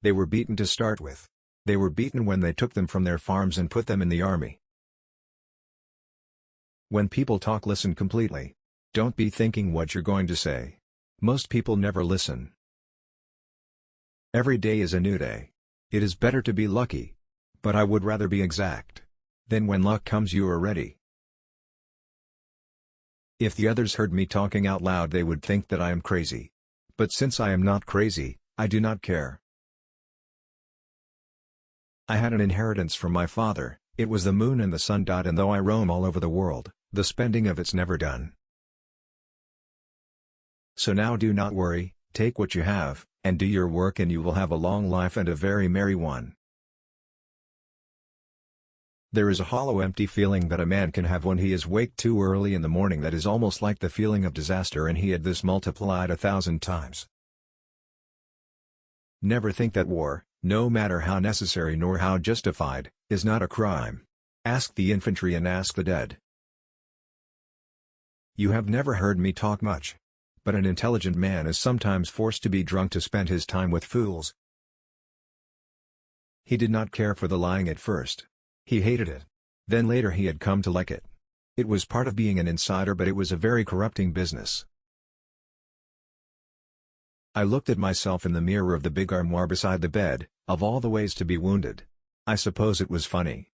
They were beaten to start with. They were beaten when they took them from their farms and put them in the army. When people talk, listen completely. Don't be thinking what you're going to say. Most people never listen. Every day is a new day. It is better to be lucky. But I would rather be exact. Then when luck comes you are ready. If the others heard me talking out loud they would think that I am crazy. But since I am not crazy, I do not care. I had an inheritance from my father, it was the moon and the sun. And though I roam all over the world, the spending of it's never done. So now do not worry, take what you have, and do your work and you will have a long life and a very merry one. There is a hollow empty feeling that a man can have when he is waked too early in the morning that is almost like the feeling of disaster, and he had this multiplied 1,000 times. Never think that war, no matter how necessary nor how justified, is not a crime. Ask the infantry and ask the dead. You have never heard me talk much. But an intelligent man is sometimes forced to be drunk to spend his time with fools. He did not care for the lying at first. He hated it. Then later he had come to like it. It was part of being an insider, but it was a very corrupting business. I looked at myself in the mirror of the big armoire beside the bed, of all the ways to be wounded. I suppose it was funny.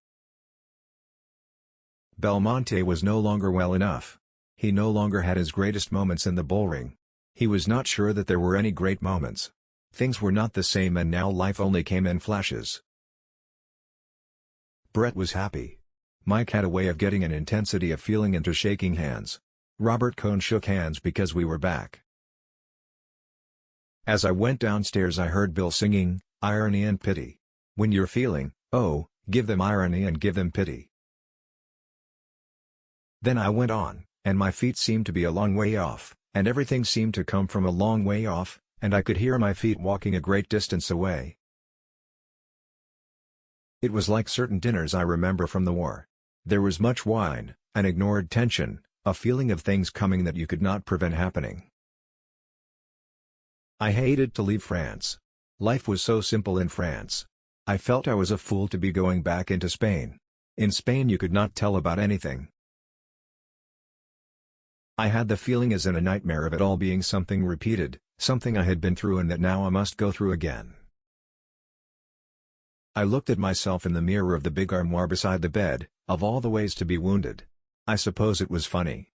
Belmonte was no longer well enough. He no longer had his greatest moments in the bullring. He was not sure that there were any great moments. Things were not the same, and now life only came in flashes. Brett was happy. Mike had a way of getting an intensity of feeling into shaking hands. Robert Cohn shook hands because we were back. As I went downstairs I heard Bill singing, "Irony and Pity." When you're feeling, oh, give them irony and give them pity. Then I went on, and my feet seemed to be a long way off, and everything seemed to come from a long way off, and I could hear my feet walking a great distance away. It was like certain dinners I remember from the war. There was much wine, an ignored tension, a feeling of things coming that you could not prevent happening. I hated to leave France. Life was so simple in France. I felt I was a fool to be going back into Spain. In Spain you could not tell about anything. I had the feeling as in a nightmare of it all being something repeated, something I had been through and that now I must go through again. I looked at myself in the mirror of the big armoire beside the bed, of all the ways to be wounded. I suppose it was funny.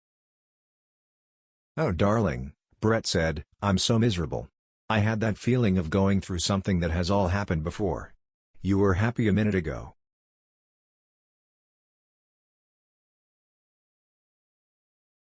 "Oh darling," Brett said, "I'm so miserable. I had that feeling of going through something that has all happened before. You were happy a minute ago.